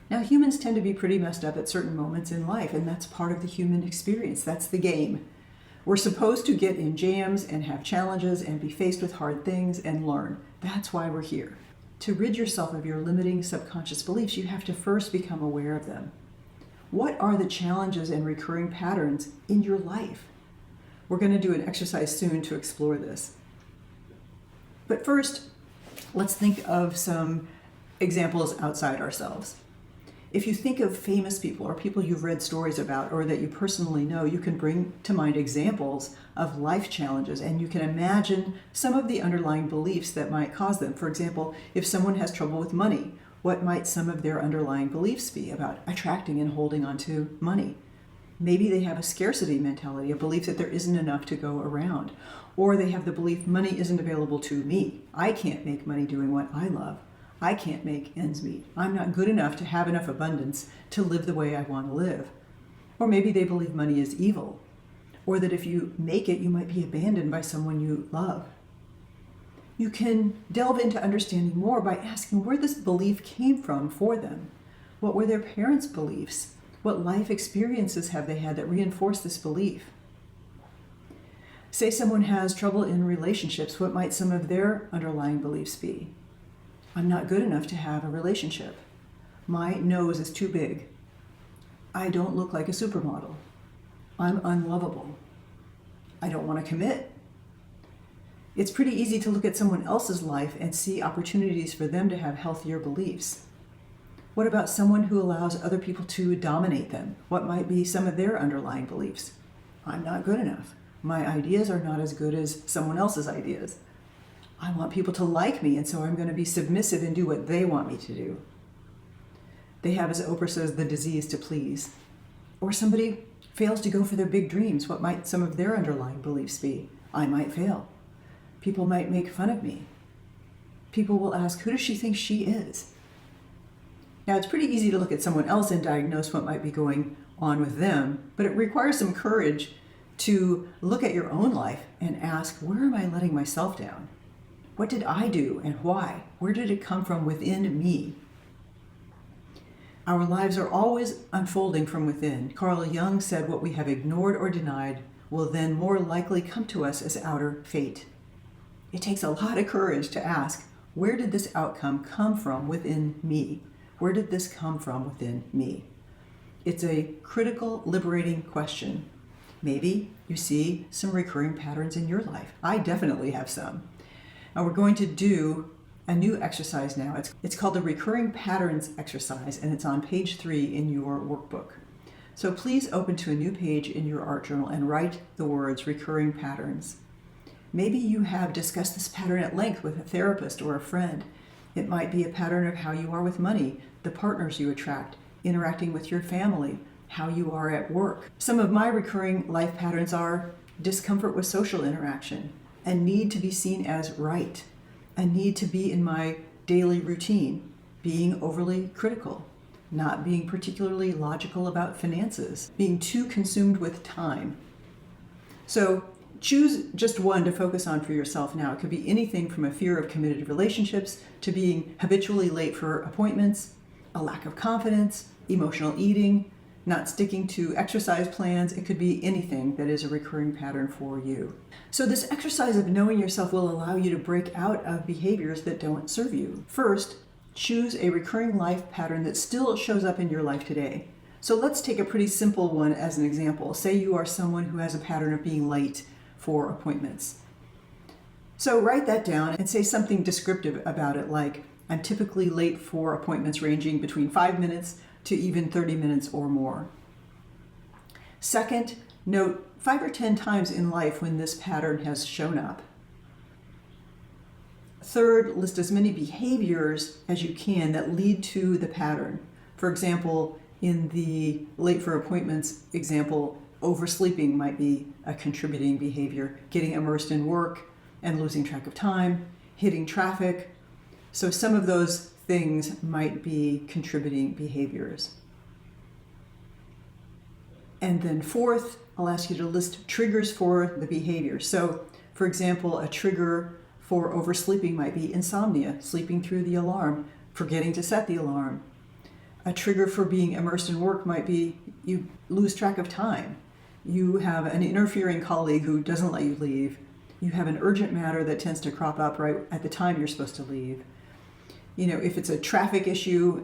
Now, humans tend to be pretty messed up at certain moments in life, and that's part of the human experience. That's the game. We're supposed to get in jams and have challenges and be faced with hard things and learn. That's why we're here. To rid yourself of your limiting subconscious beliefs, you have to first become aware of them. What are the challenges and recurring patterns in your life? We're going to do an exercise soon to explore this. But first, let's think of some examples outside ourselves. If you think of famous people or people you've read stories about or that you personally know, you can bring to mind examples of life challenges, and you can imagine some of the underlying beliefs that might cause them. For example, if someone has trouble with money, what might some of their underlying beliefs be about attracting and holding on to money? Maybe they have a scarcity mentality, a belief that there isn't enough to go around. Or they have the belief money isn't available to me. I can't make money doing what I love. I can't make ends meet. I'm not good enough to have enough abundance to live the way I want to live. Or maybe they believe money is evil, or that if you make it, you might be abandoned by someone you love. You can delve into understanding more by asking where this belief came from for them. What were their parents' beliefs? What life experiences have they had that reinforce this belief? Say someone has trouble in relationships, what might some of their underlying beliefs be? I'm not good enough to have a relationship. My nose is too big. I don't look like a supermodel. I'm unlovable. I don't want to commit. It's pretty easy to look at someone else's life and see opportunities for them to have healthier beliefs. What about someone who allows other people to dominate them? What might be some of their underlying beliefs? I'm not good enough. My ideas are not as good as someone else's ideas. I want people to like me, and so I'm going to be submissive and do what they want me to do. They have, as Oprah says, the disease to please. Or somebody fails to go for their big dreams. What might some of their underlying beliefs be? I might fail. People might make fun of me. People will ask, who does she think she is? Now, it's pretty easy to look at someone else and diagnose what might be going on with them, but it requires some courage to look at your own life and ask, where am I letting myself down? What did I do and why? Where did it come from within me? Our lives are always unfolding from within. Carl Jung said what we have ignored or denied will then more likely come to us as outer fate. It takes a lot of courage to ask, where did this outcome come from within me? Where did this come from within me? It's a critical, liberating question. Maybe you see some recurring patterns in your life. I definitely have some. Now we're going to do a new exercise now. It's called the Recurring Patterns exercise, and it's on page 3 in your workbook. So please open to a new page in your art journal and write the words recurring patterns. Maybe you have discussed this pattern at length with a therapist or a friend. It might be a pattern of how you are with money, the partners you attract, interacting with your family, how you are at work. Some of my recurring life patterns are discomfort with social interaction, a need to be seen as right, a need to be in my daily routine, being overly critical, not being particularly logical about finances, being too consumed with time. So choose just one to focus on for yourself now. It could be anything from a fear of committed relationships to being habitually late for appointments, a lack of confidence, emotional eating, not sticking to exercise plans. It could be anything that is a recurring pattern for you. So this exercise of knowing yourself will allow you to break out of behaviors that don't serve you. First, choose a recurring life pattern that still shows up in your life today. So let's take a pretty simple one as an example. Say you are someone who has a pattern of being late for appointments. So write that down and say something descriptive about it, like, I'm typically late for appointments ranging between 5 minutes to even 30 minutes or more. Second, note 5 or 10 times in life when this pattern has shown up. Third, list as many behaviors as you can that lead to the pattern. For example, in the late for appointments example, oversleeping might be a contributing behavior, getting immersed in work and losing track of time, hitting traffic. So some of those things might be contributing behaviors. And then fourth, I'll ask you to list triggers for the behavior. So for example, a trigger for oversleeping might be insomnia, sleeping through the alarm, forgetting to set the alarm. A trigger for being immersed in work might be you lose track of time. You have an interfering colleague who doesn't let you leave. You have an urgent matter that tends to crop up right at the time you're supposed to leave. If it's a traffic issue,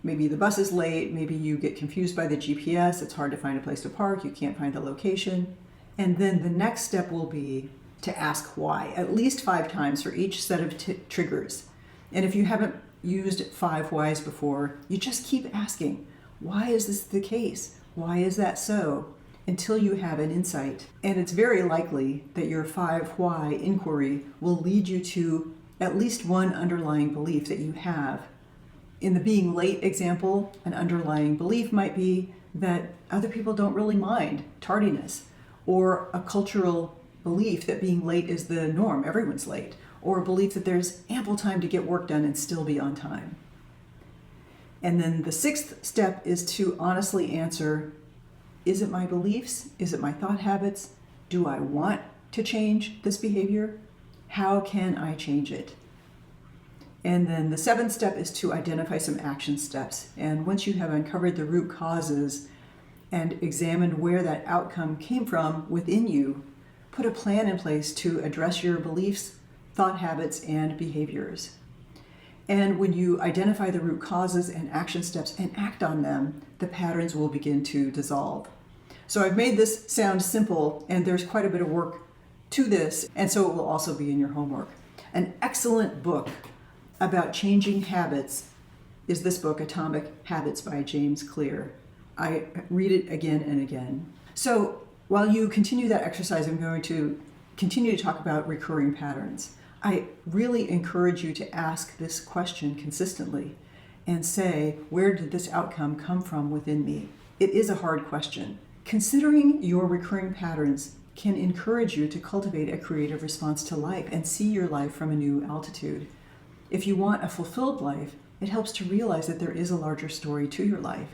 maybe the bus is late, maybe you get confused by the GPS, it's hard to find a place to park, you can't find the location. And then the next step will be to ask why, at least 5 times for each set of triggers. And if you haven't used 5 whys before, you just keep asking, why is this the case? Why is that so? Until you have an insight. And it's very likely that your 5 why inquiry will lead you to at least one underlying belief that you have. In the being late example, an underlying belief might be that other people don't really mind tardiness, or a cultural belief that being late is the norm, everyone's late, or a belief that there's ample time to get work done and still be on time. And then the 6th step is to honestly answer, is it my beliefs? Is it my thought habits? Do I want to change this behavior? How can I change it? And then the 7th step is to identify some action steps. And once you have uncovered the root causes and examined where that outcome came from within you, put a plan in place to address your beliefs, thought habits, and behaviors. And when you identify the root causes and action steps and act on them, the patterns will begin to dissolve. So I've made this sound simple, and there's quite a bit of work to this, and so it will also be in your homework. An excellent book about changing habits is this book, Atomic Habits by James Clear. I read it again and again. So while you continue that exercise, I'm going to continue to talk about recurring patterns. I really encourage you to ask this question consistently and say, where did this outcome come from within me? It is a hard question. Considering your recurring patterns can encourage you to cultivate a creative response to life and see your life from a new altitude. If you want a fulfilled life, it helps to realize that there is a larger story to your life.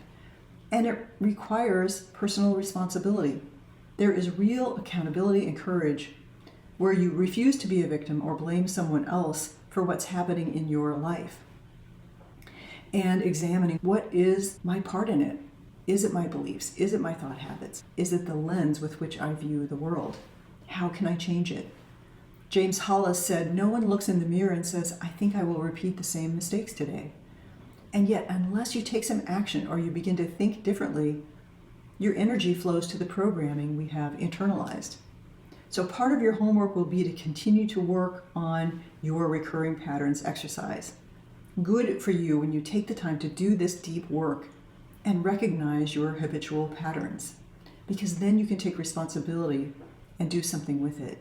And it requires personal responsibility. There is real accountability and courage where you refuse to be a victim or blame someone else for what's happening in your life. And examining, what is my part in it? Is it my beliefs? Is it my thought habits? Is it the lens with which I view the world? How can I change it? James Hollis said, no one looks in the mirror and says, I think I will repeat the same mistakes today. And yet, unless you take some action or you begin to think differently, your energy flows to the programming we have internalized. So part of your homework will be to continue to work on your recurring patterns exercise. Good for you when you take the time to do this deep work and recognize your habitual patterns, because then you can take responsibility and do something with it.